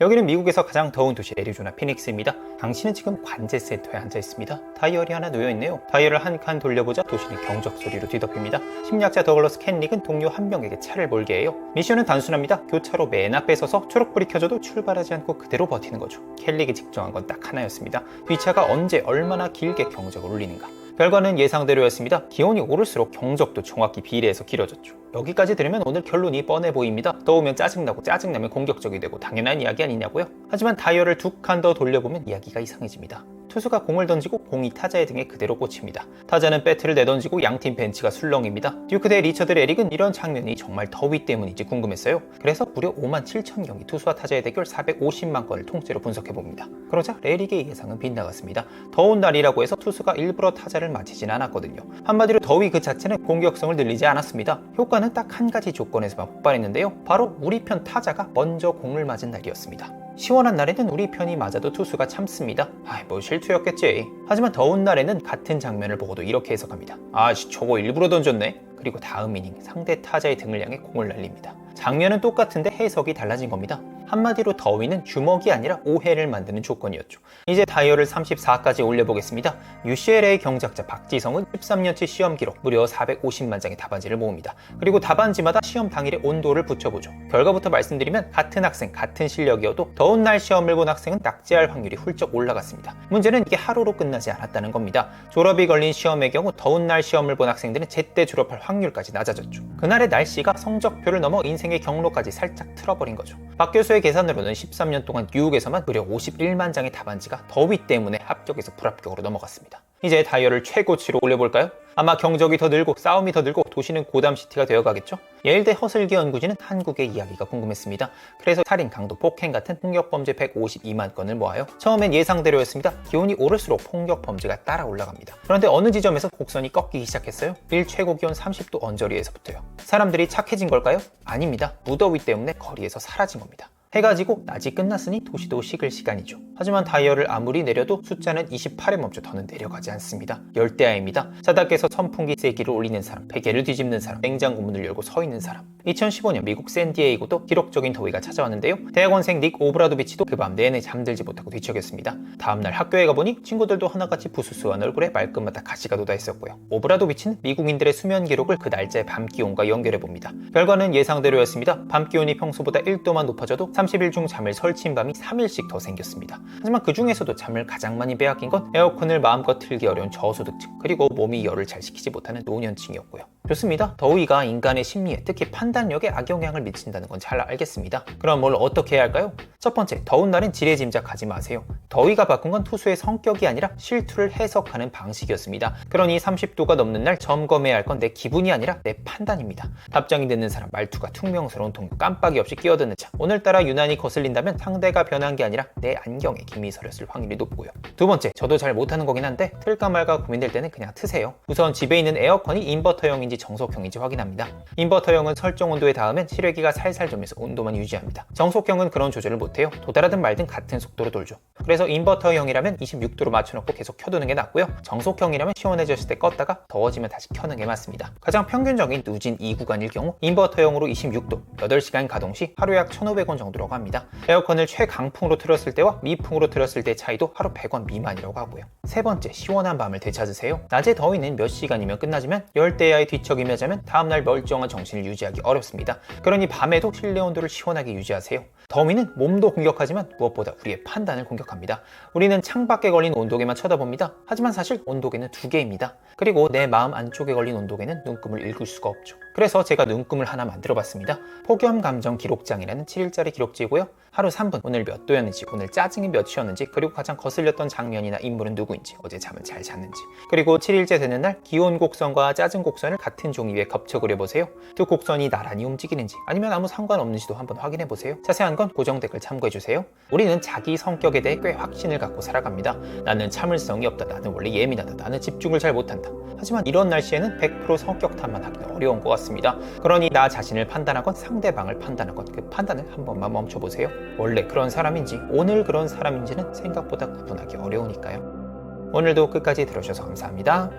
여기는 미국에서 가장 더운 도시 애리조나 피닉스입니다. 당신은 지금 관제 센터에 앉아 있습니다. 다이얼이 하나 놓여 있네요. 다이얼을 한 칸 돌려보자 도시는 경적 소리로 뒤덮입니다. 심리학자 더글러스 캔릭은 동료 한 명에게 차를 몰게 해요. 미션은 단순합니다. 교차로 맨 앞에 서서 초록불이 켜져도 출발하지 않고 그대로 버티는 거죠. 캔릭이 직정한 건 딱 하나였습니다. 뒷차가 언제 얼마나 길게 경적을 울리는가. 결과는 예상대로였습니다. 기온이 오를수록 경적도 정확히 비례해서 길어졌죠. 여기까지 들으면 오늘 결론이 뻔해 보입니다. 더우면 짜증나고 짜증나면 공격적이 되고 당연한 이야기 아니냐고요? 하지만 다이얼을 두 칸 더 돌려보면 이야기가 이상해집니다. 투수가 공을 던지고 공이 타자의 등에 그대로 꽂힙니다. 타자는 배트를 내던지고 양팀 벤치가 술렁입니다. 듀크 대 리처드 레릭은 이런 장면이 정말 더위 때문인지 궁금했어요. 그래서 무려 5만 7천 경기 투수와 타자의 대결 450만 건을 통째로 분석해봅니다. 그러자 레릭의 예상은 빗나갔습니다. 더운 날이라고 해서 투수가 일부러 타자를 맞히진 않았거든요. 한마디로 더위 그 자체는 공격성을 늘리지 않았습니다. 효과는 딱 한 가지 조건에서만 폭발했는데요. 바로 우리 편 타자가 먼저 공을 맞은 날이었습니다. 시원한 날에는 우리 편이 맞아도 투수가 참습니다. 뭐 실투였겠지. 하지만 더운 날에는 같은 장면을 보고도 이렇게 해석합니다. 저거 일부러 던졌네. 그리고 다음 이닝 상대 타자의 등을 향해 공을 날립니다. 장면은 똑같은데 해석이 달라진 겁니다. 한마디로 더위는 주먹이 아니라 오해를 만드는 조건이었죠. 이제 다이얼을 34까지 올려보겠습니다. UCLA 경작자 박지성은 13년치 시험 기록 무려 450만 장의 답안지를 모읍니다. 그리고 답안지마다 시험 당일의 온도를 붙여보죠. 결과부터 말씀드리면 같은 학생, 같은 실력이어도 더운 날 시험을 본 학생은 낙제할 확률이 훌쩍 올라갔습니다. 문제는 이게 하루로 끝나지 않았다는 겁니다. 졸업이 걸린 시험의 경우 더운 날 시험을 본 학생들은 제때 졸업할 확률까지 낮아졌죠. 그날의 날씨가 성적표를 넘어 인생의 경로까지 살짝 틀어버린 거죠. 박 교수의 계산으로는 13년 동안 뉴욕에서만 무려 51만 장의 답안지가 더위 때문에 합격에서 불합격으로 넘어갔습니다. 이제 다이얼을 최고치로 올려볼까요? 아마 경적이 더 늘고 싸움이 더 늘고 도시는 고담시티가 되어가겠죠? 예일대 허슬기 연구진은 한국의 이야기가 궁금했습니다. 그래서 살인, 강도, 폭행 같은 폭력범죄 152만 건을 모아요. 처음엔 예상대로였습니다. 기온이 오를수록 폭력범죄가 따라 올라갑니다. 그런데 어느 지점에서 곡선이 꺾이기 시작했어요. 일 최고기온 30도 언저리에서부터요. 사람들이 착해진 걸까요? 아닙니다. 무더위 때문에 거리에서 사라진 겁니다. 해가 지고 낮이 끝났으니 도시도 식을 시간이죠. 하지만 다이얼을 아무리 내려도 숫자는 28에 멈춰 더는 내려가지 않습니다. 열대야입니다. 자다께서 선풍기 세기를 올리는 사람, 베개를 뒤집는 사람, 냉장고 문을 열고 서 있는 사람. 2015년 미국 샌디에이고도 기록적인 더위가 찾아왔는데요. 대학원생 닉 오브라도비치도 그 밤 내내 잠들지 못하고 뒤척였습니다. 다음날 학교에 가보니 친구들도 하나같이 부스스한 얼굴에 말끝마다 가시가 돋아 있었고요. 오브라도비치는 미국인들의 수면 기록을 그 날짜의 밤 기온과 연결해봅니다. 결과는 예상대로였습니다. 밤 기온이 평소보다 1도만 높아져도 30일 중 잠을 설친 밤이 3일씩 더 생겼습니다. 하지만 그 중에서도 잠을 가장 많이 빼앗긴 건 에어컨을 마음껏 틀기 어려운 저소득층, 그리고 몸이 열을 잘 식히지 못하는 노년층이었고요. 좋습니다. 더위가 인간의 심리에, 특히 판단력에 악영향을 미친다는 건 잘 알겠습니다. 그럼 뭘 어떻게 해야 할까요? 첫 번째, 더운 날엔 지레짐작하지 마세요. 더위가 바꾼 건 투수의 성격이 아니라 실투를 해석하는 방식이었습니다. 그러니 30도가 넘는 날 점검해야 할 건 내 기분이 아니라 내 판단입니다. 답장이 늦는 사람, 말투가 퉁명스러운 동료, 깜빡이 없이 끼어드는 차, 오늘따라 유난히 거슬린다면 상대가 변한 게 아니라 내 안경에 김이 서렸을 확률이 높고요. 두 번째, 저도 잘 못하는 거긴 한데 틀까 말까 고민될 때는 그냥 트세요. 우선 집에 있는 에어컨이 인버터형인지 정속형인지 확인합니다. 인버터형은 설정 온도에 닿으면 실외기가 살살 돌면서 온도만 유지합니다. 정속형은 그런 조절을 못해요. 도달하든 말든 같은 속도로 돌죠. 그래서 인버터형이라면 26도로 맞춰놓고 계속 켜두는 게 낫고요. 정속형이라면 시원해졌을 때 껐다가 더워지면 다시 켜는 게 맞습니다. 가장 평균적인 누진 2구간일 경우 인버터형으로 26도, 8시간 가동 시 하루 약 1,500원 정도라고 합니다. 에어컨을 최강풍으로 틀었을 때와 미풍으로 틀었을 때의 차이도 하루 100원 미만이라고 하고요. 세 번째, 시원한 밤을 되찾으세요. 낮의 더위는 몇 시간이면 끝나지만 열대야에 뒤척이며 자면 다음날 멀쩡한 정신을 유지하기 어렵습니다. 그러니 밤에도 실내 온도를 시원하게 유지하세요. 더위는 몸도 공격하지만 무엇보다 우리의 판단을 공격합니다. 우리는 창밖에 걸린 온도계만 쳐다봅니다. 하지만 사실 온도계는 두 개입니다. 그리고 내 마음 안쪽에 걸린 온도계는 눈금을 읽을 수가 없죠. 그래서 제가 눈금을 하나 만들어 봤습니다. 폭염 감정 기록장이라는 7일짜리 기록지고요. 하루 3분, 오늘 몇 도였는지, 오늘 짜증이 몇이었는지, 그리고 가장 거슬렸던 장면이나 인물은 누구인지, 어제 잠은 잘 잤는지, 그리고 7일째 되는 날 기온 곡선과 짜증 곡선을 같은 종이 위에 겹쳐 그려보세요. 두 곡선이 나란히 움직이는지 아니면 아무 상관없는지도 한번 확인해보세요. 자세한 건 고정 댓글 참고해주세요. 우리는 자기 성격에 대해 꽤 확신을 갖고 살아갑니다. 나는 참을성이 없다, 나는 원래 예민하다, 나는 집중을 잘 못한다. 하지만 이런 날씨에는 100% 성격 탓만 하기는 어려운 것 같습니다. 그러니 나 자신을 판단하건 상대방을 판단하건 그 판단을 한 번만 멈춰보세요. 원래 그런 사람인지 오늘 그런 사람인지는 생각보다 구분하기 어려우니까요. 오늘도 끝까지 들어주셔서 감사합니다.